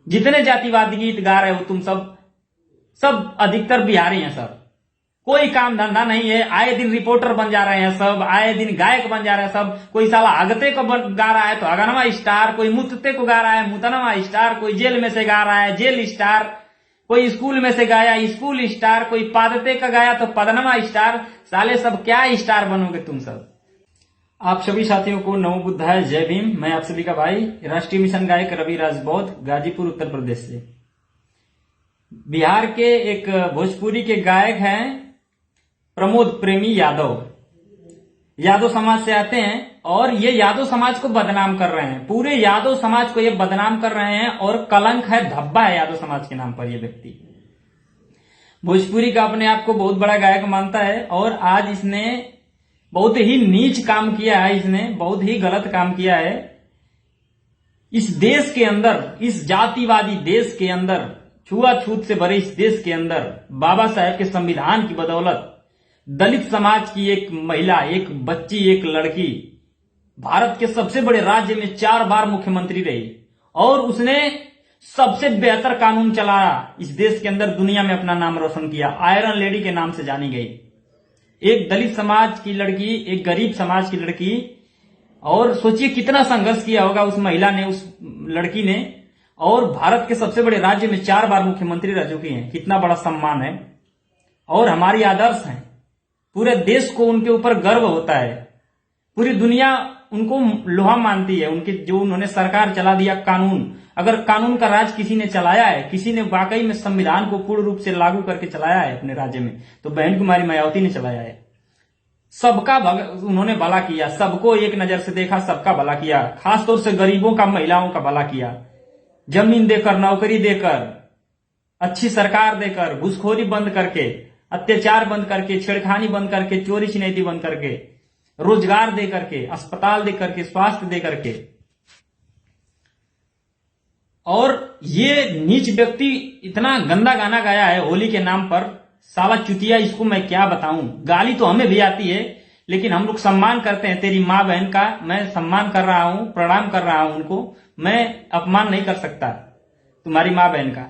जितने जातिवादी गीत गा रहे हो तुम सब अधिकतर बिहारी हैं सर। कोई काम धंधा नहीं है, आए दिन रिपोर्टर बन जा रहे हैं सब, आए दिन गायक बन जा रहे हैं सब। कोई साला अगते को गा रहा है तो अगनवा स्टार, कोई मुतते को गा रहा है मुतनवा स्टार, कोई जेल में से गा रहा है जेल स्टार, कोई स्कूल में से गाया स्कूल स्टार, कोई पादते का गाया तो पदनवा स्टार। साले सब क्या स्टार बनोगे तुम सब। आप सभी साथियों को नमो बुद्धाय, जय भीम। मैं आप सभी का भाई राष्ट्रीय मिशन गायक रवि राजबौद्ध, गाजीपुर उत्तर प्रदेश से। बिहार के एक भोजपुरी के गायक हैं प्रमोद प्रेमी यादव। यादव समाज से आते हैं और ये यादव समाज को बदनाम कर रहे हैं, पूरे यादव समाज को ये बदनाम कर रहे हैं और कलंक है, धब्बा है यादव समाज के नाम पर। ये व्यक्ति भोजपुरी का अपने आप को बहुत बड़ा गायक मानता है और आज इसने बहुत ही नीच काम किया है, इसने बहुत ही गलत काम किया है। इस देश के अंदर, इस जातिवादी देश के अंदर, छुआछूत से भरे इस देश के अंदर बाबा साहेब के संविधान की बदौलत दलित समाज की एक महिला, एक बच्ची, एक लड़की भारत के सबसे बड़े राज्य में 4 बार मुख्यमंत्री रही और उसने सबसे बेहतर कानून चलाया इस देश के अंदर, दुनिया में अपना नाम रोशन किया, आयरन लेडी के नाम से जानी गई। एक दलित समाज की लड़की, एक गरीब समाज की लड़की, और सोचिए कितना संघर्ष किया होगा उस महिला ने, उस लड़की ने, और भारत के सबसे बड़े राज्य में 4 बार मुख्यमंत्री रह चुकी हैं। कितना बड़ा सम्मान है और हमारी आदर्श हैं। पूरे देश को उनके ऊपर गर्व होता है, पूरी दुनिया उनको लोहा मानती है। उनके जो उन्होंने सरकार चला दिया, कानून, अगर कानून का राज किसी ने चलाया है, किसी ने वाकई में संविधान को पूर्ण रूप से लागू करके चलाया है अपने राज्य में, तो बहन कुमारी मायावती ने चलाया है। सबका उन्होंने भला किया, सबको एक नजर से देखा, सबका भला किया, खासतौर से गरीबों का, महिलाओं का भला किया। जमीन देकर, नौकरी देकर, अच्छी सरकार देकर, घूसखोरी बंद करके, अत्याचार बंद करके, छेड़खानी बंद करके, चोरी छिनैती बंद करके, रोजगार दे करके, अस्पताल दे करके, स्वास्थ्य दे करके। और ये नीच व्यक्ति इतना गंदा गाना गाया है होली के नाम पर, साला चुतिया, इसको मैं क्या बताऊं। गाली तो हमें भी आती है, लेकिन हम लोग सम्मान करते हैं तेरी माँ बहन का। मैं सम्मान कर रहा हूं, प्रणाम कर रहा हूं उनको, मैं अपमान नहीं कर सकता तुम्हारी माँ बहन का।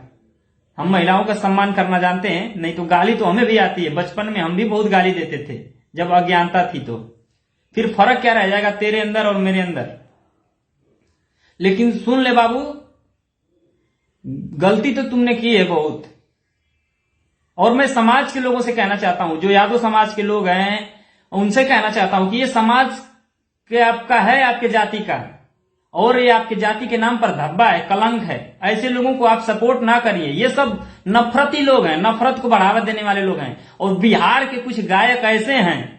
हम महिलाओं का सम्मान करना जानते हैं, नहीं तो गाली तो हमें भी आती है। बचपन में हम भी बहुत गाली देते थे जब अज्ञानता थी, तो फिर फर्क क्या रह जाएगा तेरे अंदर और मेरे अंदर। लेकिन सुन ले बाबू, गलती तो तुमने की है बहुत। और मैं समाज के लोगों से कहना चाहता हूं, जो यादव समाज के लोग हैं, उनसे कहना चाहता हूं कि ये समाज के आपका है, आपके जाति का, और ये आपके जाति के नाम पर धब्बा है, कलंक है। ऐसे लोगों को आप सपोर्ट ना करिए। ये सब नफरती लोग हैं, नफरत को बढ़ावा देने वाले लोग हैं। और बिहार के कुछ गायक ऐसे हैं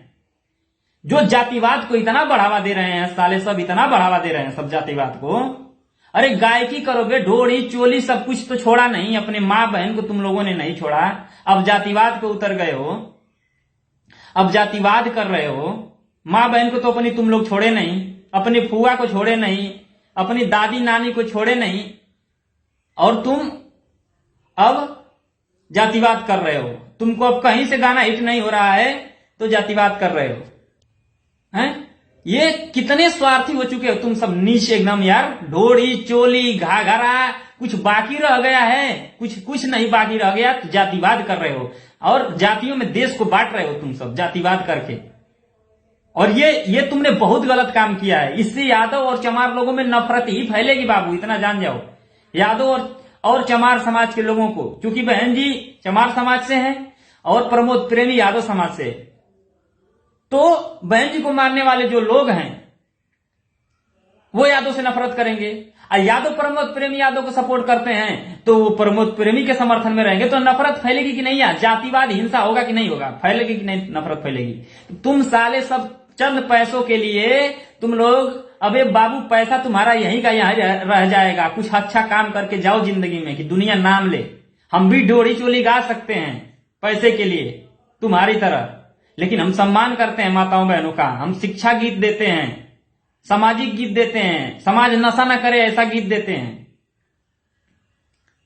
जो जातिवाद को इतना बढ़ावा दे रहे हैं, साले सब इतना बढ़ावा दे रहे हैं सब जातिवाद को। अरे गायकी करोगे, ढोड़ी चोली सब कुछ तो छोड़ा नहीं, अपने माँ बहन को तुम लोगों ने नहीं छोड़ा, अब जातिवाद पे उतर गए हो, अब जातिवाद कर रहे हो। माँ बहन को तो अपनी तुम लोग छोड़े नहीं, अपनी फुआ को छोड़े नहीं, अपनी दादी नानी को छोड़े नहीं, और तुम अब जातिवाद कर रहे हो। तुमको अब कहीं से गाना हिट नहीं हो रहा है तो जातिवाद कर रहे हो, हैं? ये कितने स्वार्थी हो चुके हो तुम सब, नीच एकदम यार। ढोड़ी चोली घाघरा कुछ बाकी रह गया है? कुछ नहीं बाकी रह गया, तो जातिवाद कर रहे हो और जातियों में देश को बांट रहे हो तुम सब जातिवाद करके। और ये तुमने बहुत गलत काम किया है। इससे यादव और चमार लोगों में नफरत ही फैलेगी बाबू, इतना जान जाओ। यादव और चमार समाज के लोगों को, क्योंकि बहन जी चमार समाज से हैं और प्रमोद प्रेमी यादव समाज से, तो बहन जी को मारने वाले जो लोग हैं वो यादव से नफरत करेंगे। और यादव प्रमोद प्रेमी यादव को सपोर्ट करते हैं तो वो प्रमोद प्रेमी के समर्थन में रहेंगे, तो नफरत फैलेगी कि नहीं यार? जातिवाद हिंसा होगा कि नहीं होगा? फैलेगी कि नहीं नफरत फैलेगी? तुम साले सब चंद पैसों के लिए तुम लोग, अबे बाबू पैसा तुम्हारा यहीं का यहीं रह जाएगा। कुछ अच्छा काम करके जाओ जिंदगी में कि दुनिया नाम ले। हम भी डोरी चोली गा सकते हैं पैसे के लिए तुम्हारी तरह, लेकिन हम सम्मान करते हैं माताओं बहनों का। हम शिक्षा गीत देते हैं, सामाजिक गीत देते हैं, समाज नशा न करे ऐसा गीत देते हैं।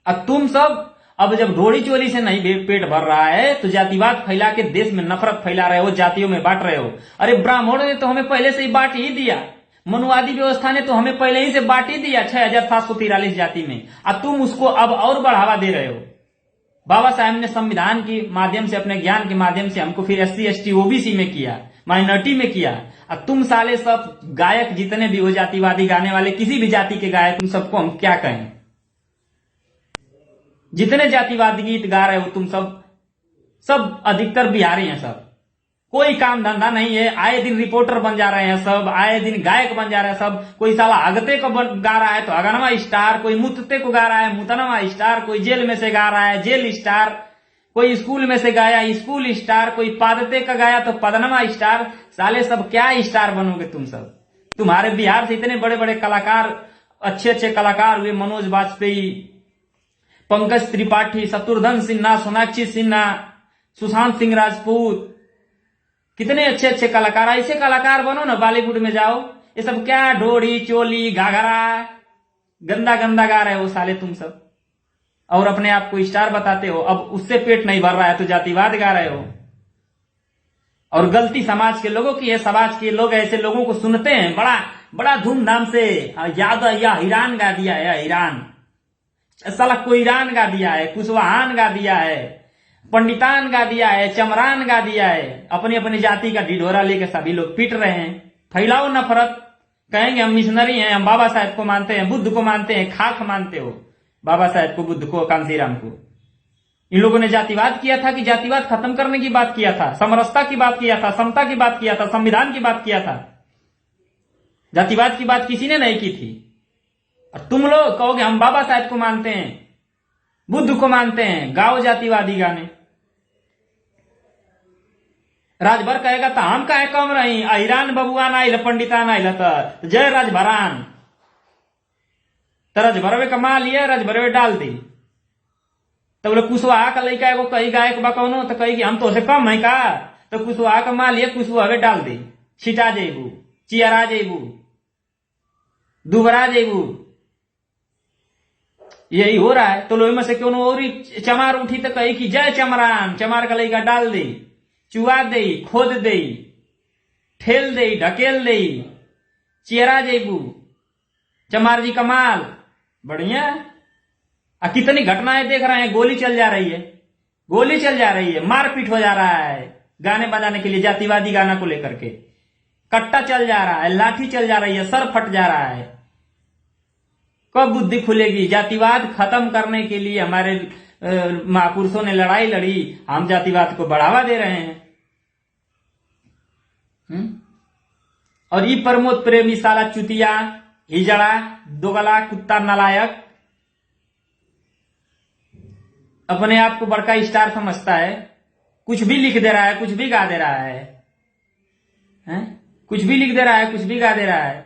अब तुम सब अब जब ढोड़ी चोली से नहीं पेट भर रहा है तो जातिवाद फैला के देश में नफरत फैला रहे हो, जातियों में बांट रहे हो। अरे ब्राह्मणों ने तो हमें पहले से ही बांट ही दिया। मनुवादी व्यवस्था ने तो हमें पहले ही से बांट ही दिया 6743 जाति में, और तुम उसको अब और बढ़ावा दे रहे हो। बाबा साहब ने संविधान के माध्यम से, अपने ज्ञान के माध्यम से हमको फिर SC ST OBC में किया, माइनॉरिटी में किया, और तुम साले सब गायक जितने भी हो, जातिवादी गाने वाले, किसी भी जाति के गायक, तुम सबको हम क्या कहें? जितने जातिवादी गीत गा रहे हो तुम सब अधिकतर बिहारी हैं सब। कोई काम धंधा नहीं है, आए दिन रिपोर्टर बन जा रहे हैं सब, आए दिन गायक बन जा रहे हैं सब। कोई साला अगते को गा रहा है तो अगनवा स्टार, कोई मुतते को गा रहा है मुतनवा स्टार, कोई जेल में से गा रहा है जेल स्टार, कोई स्कूल में से गाया स्कूल स्टार, कोई पादते का गाया तो पदनवा स्टार। साले सब क्या स्टार बनोगे तुम सब? तुम्हारे बिहार से इतने बड़े बड़े कलाकार, अच्छे अच्छे कलाकार हुए, मनोज बाजपेयी, पंकज त्रिपाठी, शत्रुघ्न सिन्हा, सोनाक्षी सिन्हा, सुशांत सिंह राजपूत, कितने अच्छे अच्छे कलाकार। ऐसे कलाकार बनो ना, बॉलीवुड में जाओ। ये सब क्या ढोड़ी चोली घाघरा गंदा गंदा गा रहे हो साले तुम सब, और अपने आप को स्टार बताते हो। अब उससे पेट नहीं भर रहा है तो जातिवाद गा रहे हो। और गलती समाज के लोगों की है। समाज के लोग ऐसे लोगों को सुनते हैं, बड़ा बड़ा धूमधाम से याद या ईरान गा दिया है, ईरान साला को ईरान गा दिया है, कुशवाहान गा दिया है, पंडितान गा दिया है, चमरान गा दिया है। अपनी अपनी जाति का ढिढोरा लेके सभी लोग पीट रहे हैं। फैलाओ नफरत, कहेंगे हम मिशनरी हैं, हम बाबा साहेब को मानते हैं, बुद्ध को मानते हैं। खाक मानते हो बाबा साहेब को, बुद्ध को, कांसीराम को। इन लोगों ने जातिवाद किया था कि जातिवाद खत्म करने की बात किया था, समरसता की बात किया था, समता की बात किया था, संविधान की बात किया था। जातिवाद की बात किसी ने नहीं की थी। और तुम लोग कहोगे हम बाबा साहेब को मानते हैं, बुद्ध को मानते हैं, गाओ जातिवादी गाने। राजभर कहेगा तो हम काहे कम रही, ईरान बबुआन आइल, पंडितान आइल तो जय राजभरान। तो राजभरवे कमा लिया, राजभरवे डाल दी। तो बोले कुशवाहा का लड़का एगो कही गायक बा कौनो, तो कही कि हम तो से कम है का, तो कुशवाहा का मा लिया, कुशवाहे डाल दी। छिटा जेबू, चियरा जेबू, दुबरा जेबू, यही हो रहा है। तो लोही में से क्यों और चमार उठी तो कही कि जय चमरान, चमार का लड़का डाल दी, चुआ दे, खोद दे, ठेल दे, ढकेल दे, चियरा जेबू, चमार जी कमाल, बढ़िया। कितनी घटनाएं देख रहे हैं, गोली चल जा रही है, गोली चल जा रही है, मारपीट हो जा रहा है गाने बजाने के लिए, जातिवादी गाना को लेकर के कट्टा चल जा रहा है, लाठी चल जा रही है, सर फट जा रहा है। कब बुद्धि खुलेगी? जातिवाद खत्म करने के लिए हमारे महापुरुषों ने लड़ाई लड़ी, हम जातिवाद को बढ़ावा दे रहे हैं। और ये प्रमोद प्रेमी साला चुतिया, हिजड़ा, दोगला, कुत्ता, नालायक अपने आप को बड़का स्टार समझता है, कुछ भी लिख दे रहा है, कुछ भी गा दे रहा है, कुछ भी लिख दे रहा है, कुछ भी गा दे रहा है।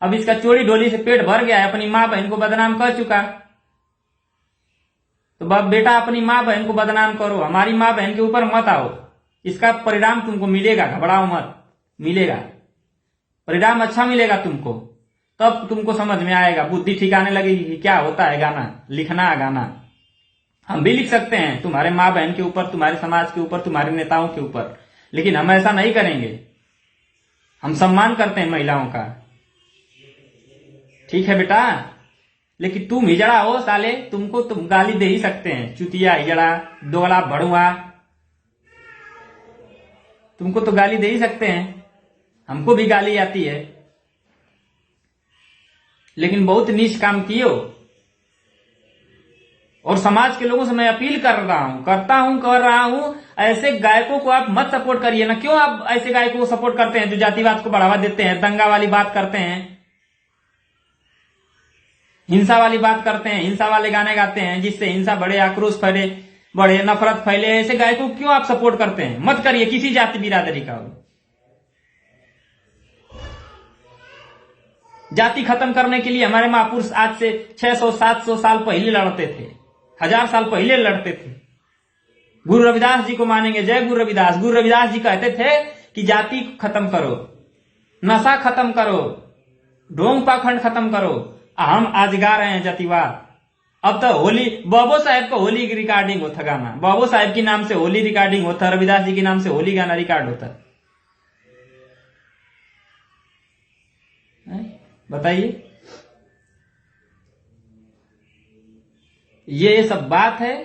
अब इसका चोरी ढोली से पेट भर गया है, अपनी माँ बहन को बदनाम कर चुका। तो बाप बेटा अपनी माँ बहन को बदनाम करो, हमारी माँ बहन के ऊपर मत आओ। इसका परिणाम तुमको मिलेगा, घबराओ मत, मिलेगा परिणाम, अच्छा मिलेगा तुमको। तब तुमको समझ में आएगा, बुद्धि ठिकाने लगेगी कि क्या होता है गाना लिखना। गाना हम भी लिख सकते हैं तुम्हारे माँ बहन के ऊपर, तुम्हारे समाज के ऊपर, तुम्हारे नेताओं के ऊपर, लेकिन हम ऐसा नहीं करेंगे। हम सम्मान करते हैं महिलाओं का, ठीक है बेटा। लेकिन तुम हिजड़ा हो साले, तुमको तुम गाली दे ही सकते हैं, चुतिया, हिजड़ा, दोगला, भड़ुआ, तुमको तो गाली दे ही सकते हैं। हमको भी गाली आती है, लेकिन बहुत नीच काम किए हो। और समाज के लोगों से मैं अपील कर रहा हूं, कर रहा हूं, ऐसे गायकों को आप मत सपोर्ट करिए ना। क्यों आप ऐसे गायकों को सपोर्ट करते हैं जो जातिवाद को बढ़ावा देते हैं, दंगा वाली बात करते हैं, हिंसा वाली बात करते हैं, हिंसा वाले गाने गाते हैं जिससे हिंसा बढ़े, आक्रोश फैले, बढ़े, नफरत फैले। ऐसे गायकों को क्यों आप सपोर्ट करते हैं? मत करिए, किसी जाति बिरादरी का हो। जाति खत्म करने के लिए हमारे महापुरुष आज से 600-700 साल पहले लड़ते थे, 1000 साल पहले लड़ते थे। गुरु रविदास जी को मानेंगे, जय गुरु रविदास। गुरु रविदास जी कहते थे कि जाति खत्म करो, नशा खत्म करो, ढोंग पाखंड खत्म करो। हम आज गा रहे हैं जातिवाद। अब तो होली, बाबो साहेब का होली की रिकॉर्डिंग होता, गाना बाबो साहेब के नाम से होली रिकॉर्डिंग होता, रविदास जी के नाम से होली गाना रिकॉर्ड होता। बताइए। ये सब बात है,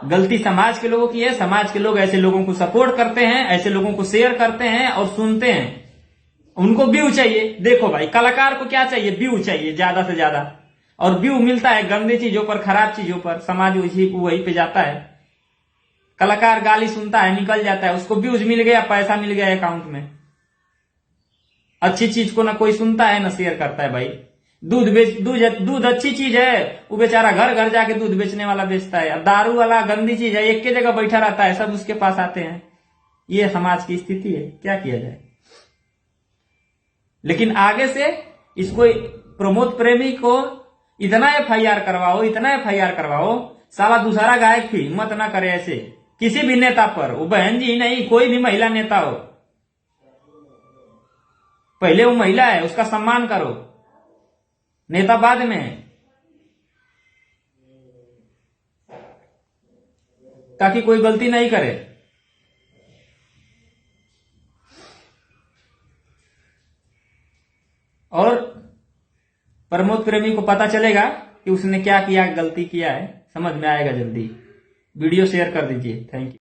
गलती समाज के लोगों की है। समाज के लोग ऐसे लोगों को सपोर्ट करते हैं, ऐसे लोगों को शेयर करते हैं और सुनते हैं। उनको व्यू चाहिए। देखो भाई, कलाकार को क्या चाहिए? व्यू चाहिए ज्यादा से ज्यादा, और व्यू मिलता है गंदी चीजों पर, खराब चीजों पर। समाज वही पे जाता है। कलाकार गाली सुनता है, निकल जाता है, उसको व्यूज मिल गया, पैसा मिल गया अकाउंट में। अच्छी चीज को ना कोई सुनता है ना शेयर करता है भाई। दूध अच्छी चीज है, वो बेचारा घर घर जाके दूध बेचने वाला बेचता है। अब दारू वाला गंदी चीज है, एक के जगह बैठा रहता है, सब उसके पास आते हैं। ये समाज की स्थिति है, क्या किया जाए। लेकिन आगे से इसको, प्रमोद प्रेमी को इतना एफआईआर करवाओ, इतना एफआईआर करवाओ, साला दूसरा गायक भी हिम्मत ना करे ऐसे किसी भी नेता पर। वो बहन जी नहीं, कोई भी महिला नेता हो, पहले वो महिला है, उसका सम्मान करो, नेता बाद में, ताकि कोई गलती नहीं करे। और प्रमोद प्रेमी को पता चलेगा कि उसने क्या किया, गलती किया है, समझ में आएगा जल्दी। वीडियो शेयर कर दीजिए। Thank you.